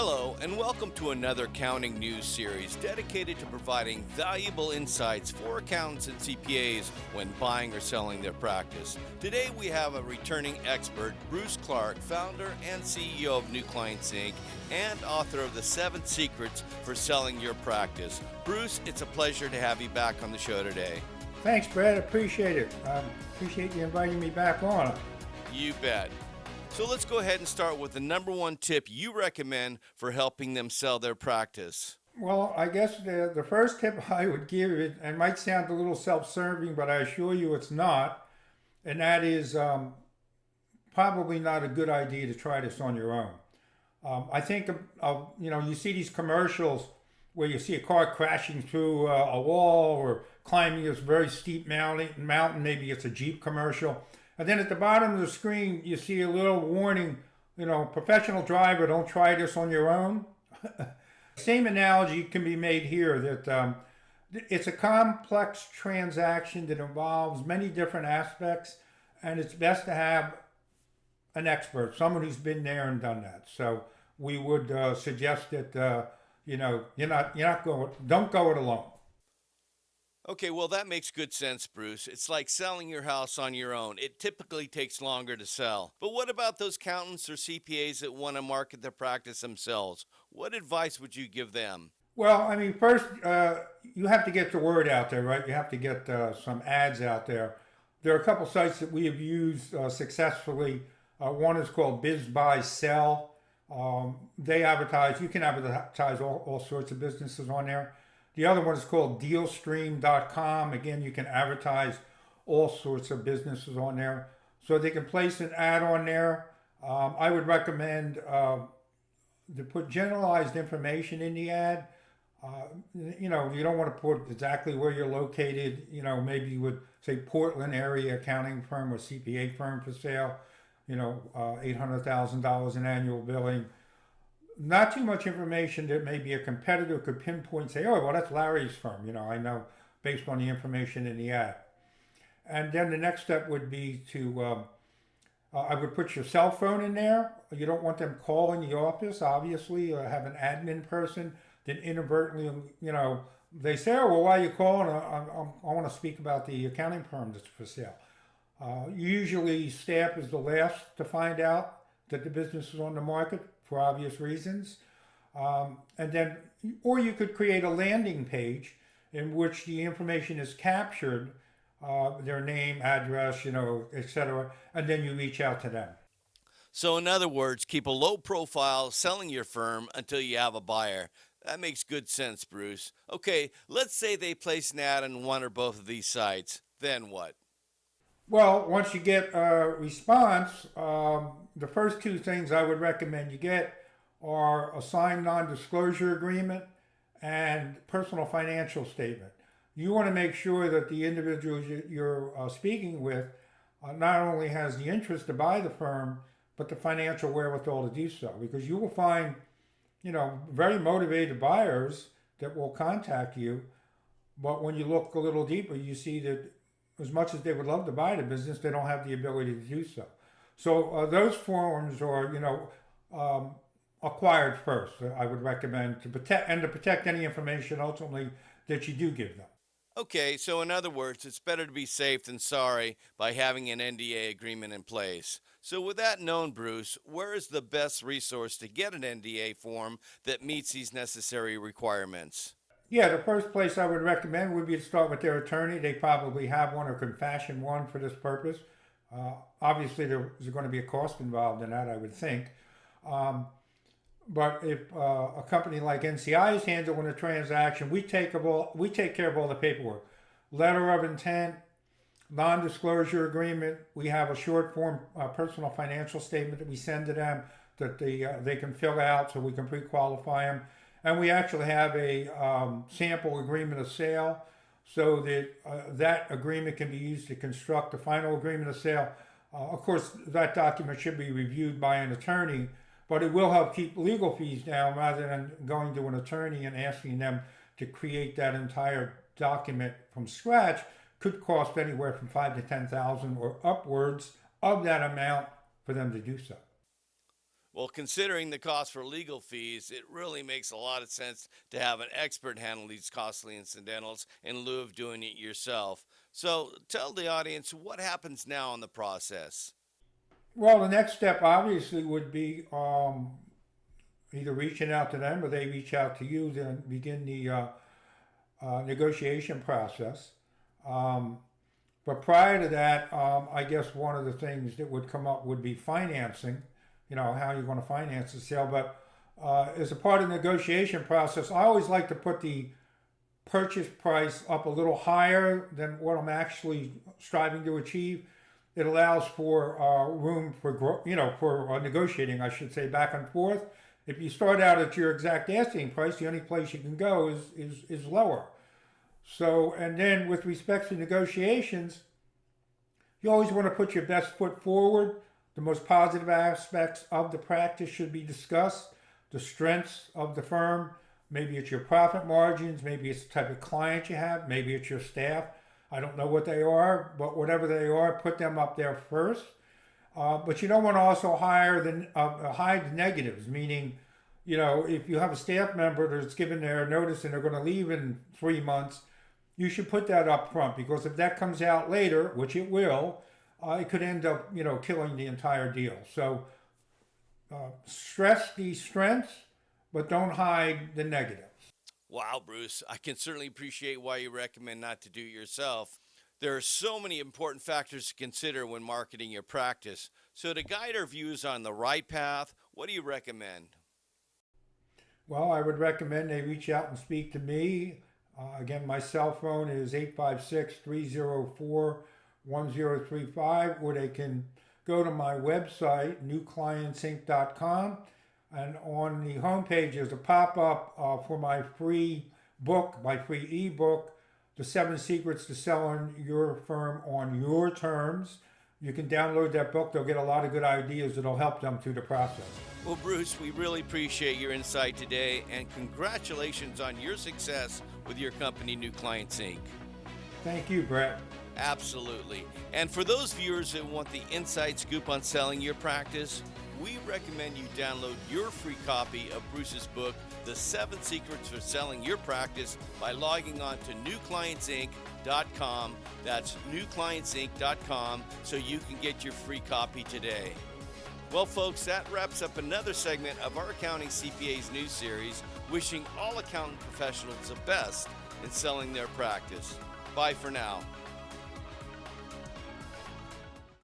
Hello, and welcome to another accounting news series dedicated to providing valuable insights for accountants and CPAs when buying or selling their practice. Today we have a returning expert, Bruce Clark, founder and CEO of New Clients Inc. and author of The 7 Secrets for Selling Your Practice. Bruce, it's a pleasure to have you back on the show today. Thanks, Brad. Appreciate it. Appreciate you inviting me back on. You bet. So let's go ahead and start with the number one tip you recommend for helping them sell their practice. Well, I guess the first tip I would give, it might sound a little self-serving, but I assure you it's not, and that is probably not a good idea to try this on your own. I think, you see these commercials where you see a car crashing through a wall or climbing this very steep mountain. Maybe it's a Jeep commercial. And then at the bottom of the screen, you see a little warning, professional driver, don't try this on your own. Same analogy can be made here that it's a complex transaction that involves many different aspects, and it's best to have an expert, someone who's been there and done that. So we would suggest that, don't go it alone. Okay, well, that makes good sense, Bruce. It's like selling your house on your own. It typically takes longer to sell. But what about those accountants or CPAs that want to market their practice themselves? What advice would you give them? Well, first, you have to get the word out there, right? You have to get some ads out there. There are a couple sites that we have used successfully. One is called Biz Buy Sell. They advertise, you can advertise all sorts of businesses on there. The other one is called dealstream.com. Again, you can advertise all sorts of businesses on there. So they can place an ad on there. I would recommend to put generalized information in the ad. You don't want to put exactly where you're located. Maybe you would say Portland area accounting firm or CPA firm for sale. $800,000 in annual billing. Not too much information that maybe a competitor could pinpoint and say, oh, well, that's Larry's firm. I know based on the information in the ad. And then the next step would be to, I would put your cell phone in there. You don't want them calling the office, obviously, or have an admin person that inadvertently, they say, oh, well, why are you calling? I want to speak about the accounting firm that's for sale. Usually staff is the last to find out that the business is on the market for obvious reasons. And then, or you could create a landing page in which the information is captured, their name, address, etc., and then you reach out to them. So in other words, keep a low profile selling your firm until you have a buyer. That makes good sense, Bruce. Okay, let's say they place an ad on one or both of these sites. Then what? Well, once you get a response, the first two things I would recommend you get are a signed non-disclosure agreement and personal financial statement. You want to make sure that the individual you're speaking with not only has the interest to buy the firm, but the financial wherewithal to do so. Because you will find, very motivated buyers that will contact you, but when you look a little deeper, you see that as much as they would love to buy the business, they don't have the ability to do so. So those forms are, acquired first. I would recommend to protect any information ultimately that you do give them. Okay, so in other words, it's better to be safe than sorry by having an NDA agreement in place. So with that known, Bruce, where is the best resource to get an NDA form that meets these necessary requirements? Yeah, the first place I would recommend would be to start with their attorney. They probably have one or can fashion one for this purpose. Obviously, there's going to be a cost involved in that, I would think. But if a company like NCI is handling a transaction, we take care of all the paperwork. Letter of intent, non-disclosure agreement. We have a short form personal financial statement that we send to them that they can fill out so we can pre-qualify them. And we actually have a sample agreement of sale so that that agreement can be used to construct the final agreement of sale. Of course, that document should be reviewed by an attorney, but it will help keep legal fees down rather than going to an attorney and asking them to create that entire document from scratch. Could cost anywhere from $5,000 to $10,000 or upwards of that amount for them to do so. Well, considering the cost for legal fees, it really makes a lot of sense to have an expert handle these costly incidentals in lieu of doing it yourself. So tell the audience what happens now in the process. Well, the next step obviously would be either reaching out to them or they reach out to you, then begin the negotiation process. Um, but prior to that, I guess one of the things that would come up would be financing, how you're going to finance the sale. But as a part of the negotiation process, I always like to put the purchase price up a little higher than what I'm actually striving to achieve. It allows for room for for negotiating, I should say, back and forth. If you start out at your exact asking price, the only place you can go is lower. So, and then with respect to negotiations, you always want to put your best foot forward. The most positive aspects of the practice should be discussed. The strengths of the firm, maybe it's your profit margins, maybe it's the type of client you have, maybe it's your staff. I don't know what they are, but whatever they are, put them up there first. But you don't want to also hide the negatives, meaning, if you have a staff member that's given their notice and they're going to leave in 3 months, you should put that up front, because if that comes out later, which it will, it could end up, killing the entire deal. So stress the strengths, but don't hide the negatives. Wow, Bruce, I can certainly appreciate why you recommend not to do it yourself. There are so many important factors to consider when marketing your practice. So, to guide our viewers on the right path, what do you recommend? Well, I would recommend they reach out and speak to me. Again, my cell phone is 856-304-1035, or they can go to my website, newclientsinc.com. And on the homepage, there's a pop-up for my free book, my free ebook, The 7 Secrets to Selling Your Firm on Your Terms. You can download that book. They'll get a lot of good ideas that'll help them through the process. Well, Bruce, we really appreciate your insight today, and congratulations on your success with your company, New Clients Inc. Thank you, Brett. Absolutely. And for those viewers that want the inside scoop on selling your practice, we recommend you download your free copy of Bruce's book, The 7 Secrets for Selling Your Practice, by logging on to newclientsinc.com. That's newclientsinc.com, so you can get your free copy today. Well, folks, that wraps up another segment of our Accounting CPAs news series, wishing all accountant professionals the best in selling their practice. Bye for now.